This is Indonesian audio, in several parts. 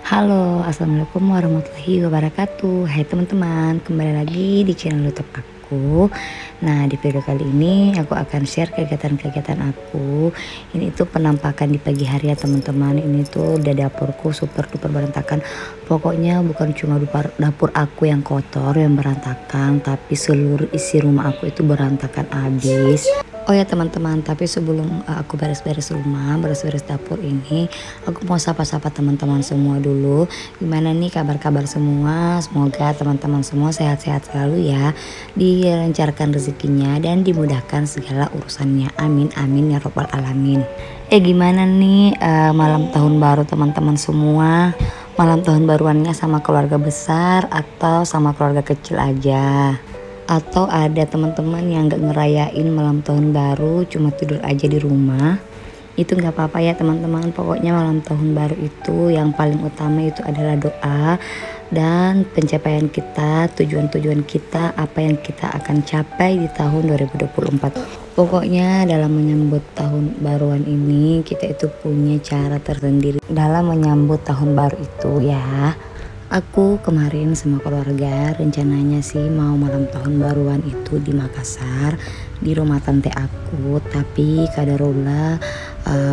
Halo, assalamualaikum warahmatullahi wabarakatuh. Hai teman-teman, kembali lagi di channel YouTube aku. Nah, di video kali ini aku akan share kegiatan-kegiatan aku. Ini tuh penampakan di pagi hari ya teman-teman. Ini tuh udah dapurku super duper berantakan. Pokoknya bukan cuma dapur aku yang kotor, yang berantakan, tapi seluruh isi rumah aku itu berantakan abis. Oh ya teman-teman, tapi sebelum aku beres-beres rumah, beres-beres dapur ini, aku mau sapa-sapa teman-teman semua dulu. Gimana nih kabar-kabar semua? Semoga teman-teman semua sehat-sehat selalu ya, dilancarkan rezekinya dan dimudahkan segala urusannya. Amin amin ya robbal alamin. Gimana nih malam tahun baru teman-teman semua? Malam tahun baruannya sama keluarga besar atau sama keluarga kecil aja? Atau ada teman-teman yang gak ngerayain malam tahun baru, cuma tidur aja di rumah? Itu gak apa-apa ya teman-teman. Pokoknya malam tahun baru itu yang paling utama itu adalah doa dan pencapaian kita, tujuan-tujuan kita, apa yang kita akan capai di tahun 2024. Pokoknya dalam menyambut tahun baruan ini kita itu punya cara tersendiri dalam menyambut tahun baru itu ya. Aku kemarin sama keluarga rencananya sih mau malam tahun baruan itu di Makassar, di rumah tante aku, tapi kadarullah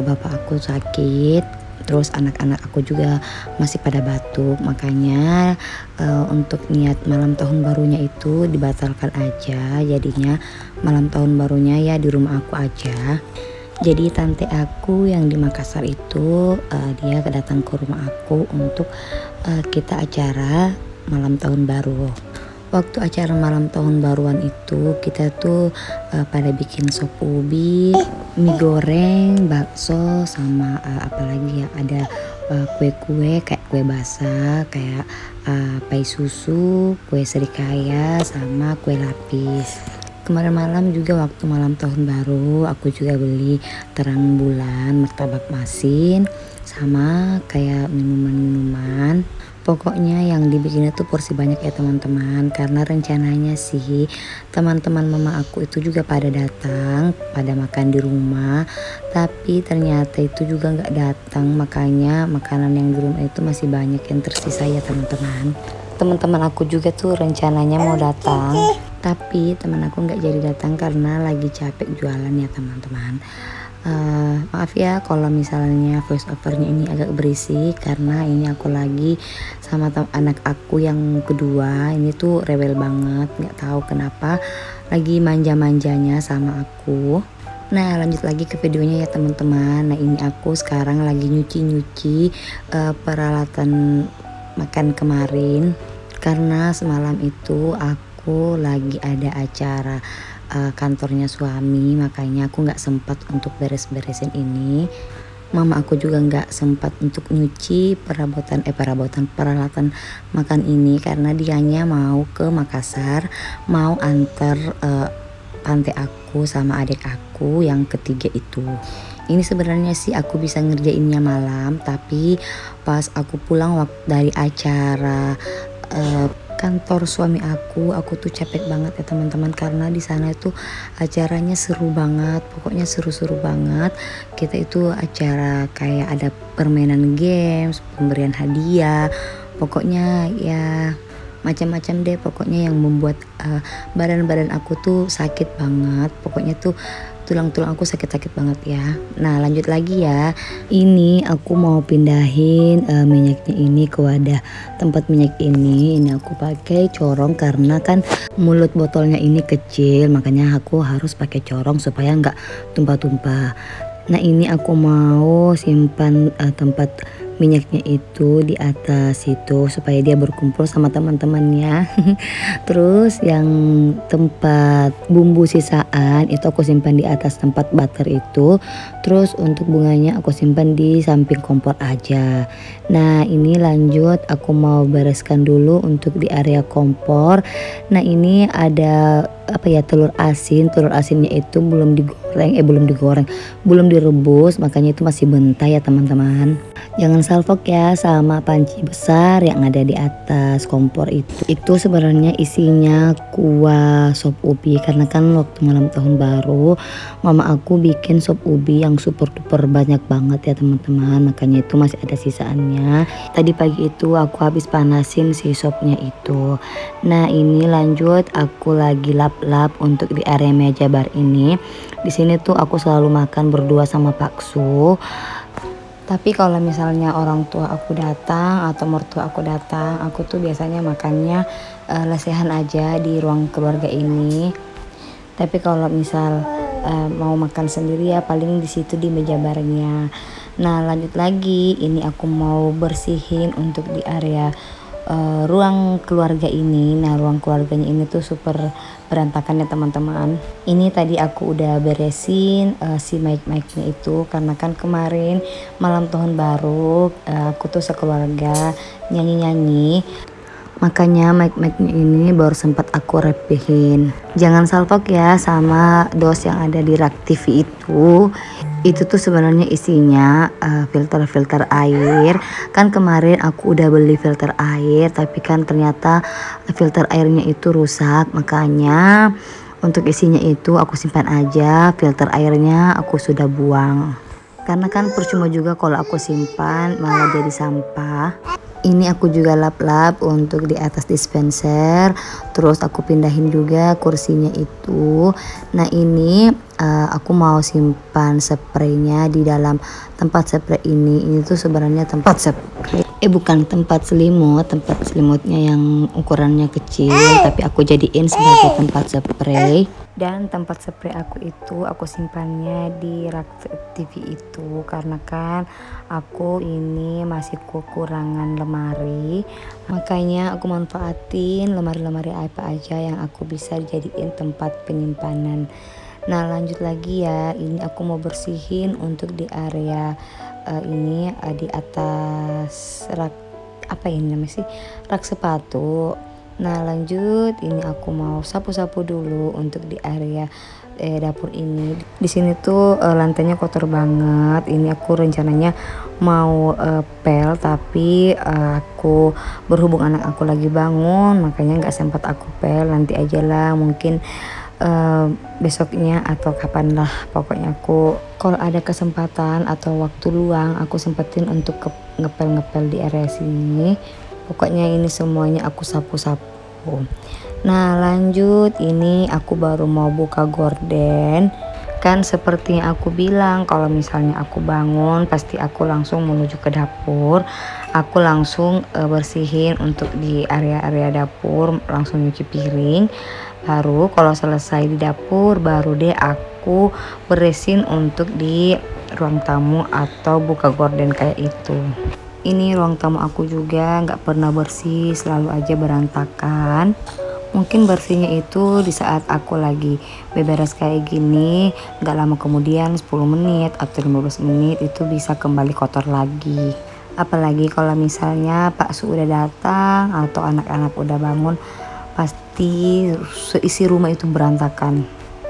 bapak aku sakit, terus anak-anak aku juga masih pada batuk, makanya untuk niat malam tahun barunya itu dibatalkan aja. Jadinya malam tahun barunya ya di rumah aku aja. Jadi tante aku yang di Makassar itu dia datang ke rumah aku untuk kita acara malam tahun baru. Waktu acara malam tahun baruan itu kita tuh pada bikin sop ubi, mie goreng, bakso, sama apalagi ya ada kue-kue kayak kue basah, kayak pai susu, kue serikaya, sama kue lapis. Kemarin malam juga waktu malam tahun baru aku juga beli terang bulan, martabak masin, sama kayak minuman-minuman. Pokoknya yang dibikin itu porsi banyak ya teman-teman, karena rencananya sih teman-teman mama aku itu juga pada datang, pada makan di rumah, tapi ternyata itu juga nggak datang, makanya makanan yang di rumah itu masih banyak yang tersisa ya teman-teman. Teman-teman aku juga tuh rencananya mau datang, tapi teman aku nggak jadi datang karena lagi capek jualan ya teman-teman. Maaf ya kalau misalnya voice overnya ini agak berisik, karena ini aku lagi sama anak aku yang kedua. Ini tuh rewel banget, nggak tahu kenapa lagi manja-manjanya sama aku. Nah lanjut lagi ke videonya ya teman-teman. Nah ini aku sekarang lagi nyuci-nyuci peralatan makan kemarin, karena semalam itu aku lagi ada acara kantornya suami, makanya aku nggak sempat untuk beres-beresin ini. Mama aku juga nggak sempat untuk nyuci peralatan makan ini, karena dianya mau ke Makassar, mau antar tante aku sama adik aku yang ketiga itu. Ini sebenarnya sih aku bisa ngerjainnya malam, tapi pas aku pulang waktu dari acara kantor suami aku tuh capek banget ya teman-teman, karena di sana itu acaranya seru banget, pokoknya seru-seru banget. Kita itu acara kayak ada permainan games, pemberian hadiah, pokoknya ya macam-macam deh, pokoknya yang membuat badan-badan aku tuh sakit banget, pokoknya tuh tulang-tulang aku sakit-sakit banget ya. Nah lanjut lagi ya, ini aku mau pindahin minyaknya ini ke wadah tempat minyak ini aku pakai corong karena kan mulut botolnya ini kecil, makanya aku harus pakai corong supaya nggak tumpah-tumpah. Nah ini aku mau simpan tempat minyaknya itu di atas itu supaya dia berkumpul sama teman-temannya. Terus yang tempat bumbu sisaan itu aku simpan di atas tempat butter itu. Terus untuk bunganya aku simpan di samping kompor aja. Nah ini lanjut aku mau bereskan dulu untuk di area kompor. Nah ini ada apa ya, telur asinnya itu belum direbus, makanya itu masih mentah ya teman-teman. Jangan salfok ya sama panci besar yang ada di atas kompor itu sebenarnya isinya kuah sop ubi, karena kan waktu malam tahun baru mama aku bikin sop ubi yang super duper banyak banget ya teman-teman, makanya itu masih ada sisaannya. Tadi pagi itu aku habis panasin si sopnya itu. Nah ini lanjut, aku lagi lap-lap untuk di area meja bar ini. Di sini tuh aku selalu makan berdua sama Pak Su. Tapi kalau misalnya orang tua aku datang atau mertua aku datang, aku tuh biasanya makannya lesehan aja di ruang keluarga ini. Tapi kalau misal mau makan sendiri ya paling di situ di meja barnya. Nah lanjut lagi, ini aku mau bersihin untuk di area ruang keluarga ini. Nah ruang keluarganya ini tuh super berantakan ya teman-teman. Ini tadi aku udah beresin si mic-nya itu, karena kan kemarin malam tahun baru aku tuh sekeluarga nyanyi-nyanyi, makanya mic-nya ini baru sempat aku rapihin. Jangan salfok ya sama dos yang ada di rak TV itu tuh sebenarnya isinya filter air. Kan kemarin aku udah beli filter air, tapi kan ternyata filter airnya itu rusak, makanya untuk isinya itu aku simpan aja, filter airnya aku sudah buang. Karena kan percuma juga kalau aku simpan malah jadi sampah. Ini aku juga lap-lap untuk di atas dispenser, terus aku pindahin juga kursinya itu. Nah ini aku mau simpan spraynya di dalam tempat spray ini tuh sebenarnya tempat spray, bukan tempat selimut, tempat selimutnya yang ukurannya kecil, tapi aku jadiin sebagai tempat spray. Dan tempat spray aku itu aku simpannya di rak TV itu, karena kan aku ini masih kekurangan lemari, makanya aku manfaatin lemari-lemari apa aja yang aku bisa jadiin tempat penyimpanan. Nah lanjut lagi ya, ini aku mau bersihin untuk di area ini di atas rak, apa ini namanya sih, rak sepatu. Nah lanjut, ini aku mau sapu-sapu dulu untuk di area dapur ini. Di sini tuh lantainya kotor banget. Ini aku rencananya mau pel, tapi aku berhubung anak aku lagi bangun, makanya nggak sempat aku pel. Nanti aja lah, mungkin besoknya atau kapan lah. Pokoknya aku kalau ada kesempatan atau waktu luang, aku sempetin untuk ngepel di area sini. Pokoknya ini semuanya aku sapu-sapu. Nah lanjut, ini aku baru mau buka gorden. Kan seperti yang aku bilang, kalau misalnya aku bangun pasti aku langsung menuju ke dapur. Aku langsung bersihin untuk di area-area dapur, langsung nyuci piring. Baru kalau selesai di dapur, baru deh aku beresin untuk di ruang tamu atau buka gorden kayak itu. Ini ruang tamu aku juga nggak pernah bersih, selalu aja berantakan. Mungkin bersihnya itu di saat aku lagi beberes kayak gini, nggak lama kemudian 10 menit atau 15 menit itu bisa kembali kotor lagi. Apalagi kalau misalnya Pak Su udah datang atau anak-anak udah bangun, pasti seisi rumah itu berantakan.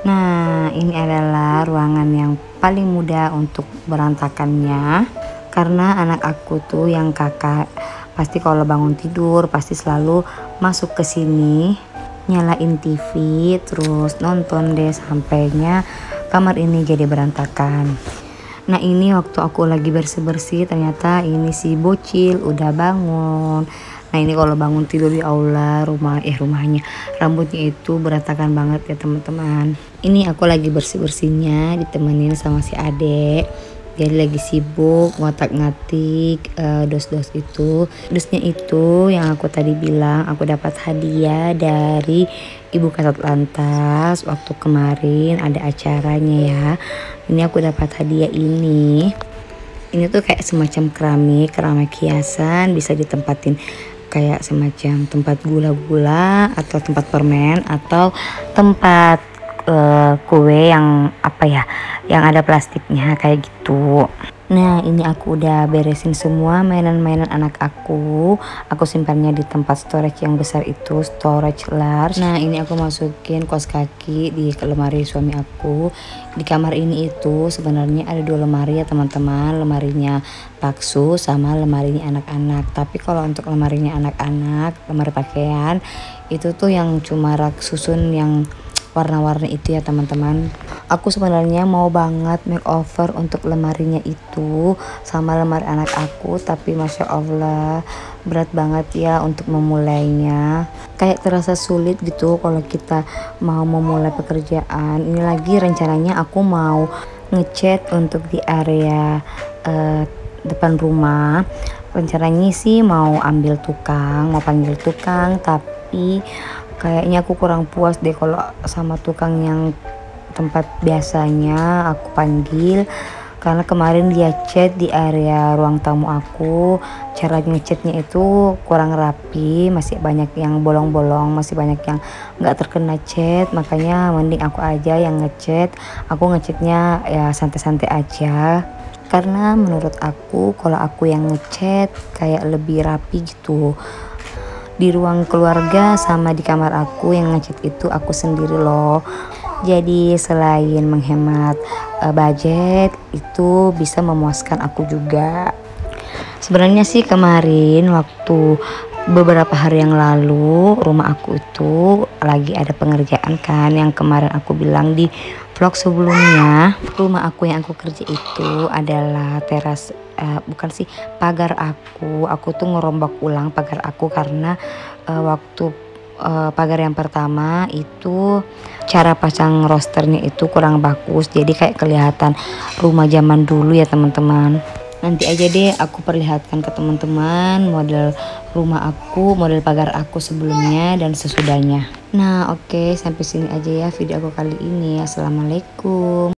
Nah ini adalah ruangan yang paling mudah untuk berantakannya. Karena anak aku tuh yang kakak pasti kalau bangun tidur pasti selalu masuk ke sini, nyalain TV, terus nonton deh sampainya kamar ini jadi berantakan. Nah ini waktu aku lagi bersih-bersih, ternyata ini si bocil udah bangun. Nah ini kalau bangun tidur di aula rumahnya, rambutnya itu berantakan banget ya teman-teman. Ini aku lagi bersih-bersihnya ditemenin sama si adek. Jadi lagi sibuk ngotak-ngatik dos-dos itu. Dosnya itu yang aku tadi bilang aku dapat hadiah dari Ibu Kasat Lantas waktu kemarin ada acaranya ya. Ini aku dapat hadiah ini. Ini tuh kayak semacam keramik hiasan, bisa ditempatin kayak semacam tempat gula-gula atau tempat permen atau tempat kue yang apa ya, yang ada plastiknya kayak gitu. Nah ini aku udah beresin semua mainan-mainan anak aku simpannya di tempat storage yang besar itu, storage large. Nah ini aku masukin kaos kaki di lemari suami aku. Di kamar ini itu sebenarnya ada 2 lemari ya teman-teman, lemarinya Paksu sama lemarinya anak-anak. Tapi kalau untuk lemarinya anak-anak, lemari pakaian itu tuh yang cuma rak susun yang warna-warni itu ya teman-teman. Aku sebenarnya mau banget makeover untuk lemarinya itu sama lemari anak aku, tapi masya Allah berat banget ya untuk memulainya. Kayak terasa sulit gitu kalau kita mau memulai pekerjaan ini. Lagi rencananya aku mau ngecat untuk di area depan rumah. Rencananya sih mau ambil tukang, mau panggil tukang, tapi kayaknya aku kurang puas deh kalau sama tukang yang tempat biasanya aku panggil, karena kemarin dia cat di area ruang tamu aku. Cara ngecatnya itu kurang rapi, masih banyak yang bolong-bolong, masih banyak yang nggak terkena cat. Makanya mending aku aja yang ngecat. Aku ngecatnya ya santai-santai aja, karena menurut aku kalau aku yang ngecat kayak lebih rapi gitu. Di ruang keluarga sama di kamar aku yang ngecat itu aku sendiri loh. Jadi selain menghemat budget, itu bisa memuaskan aku juga. Sebenarnya sih kemarin waktu beberapa hari yang lalu rumah aku itu lagi ada pengerjaan kan, yang kemarin aku bilang di vlog sebelumnya. Rumah aku yang aku kerja itu adalah teras, bukan sih, pagar aku tuh ngerombak ulang pagar aku karena waktu pagar yang pertama itu cara pasang rosternya itu kurang bagus, jadi kayak kelihatan rumah zaman dulu ya teman-teman. Nanti aja deh aku perlihatkan ke teman-teman model rumah aku, model pagar aku sebelumnya dan sesudahnya. Nah oke, sampai sini aja ya video aku kali ini. Assalamualaikum.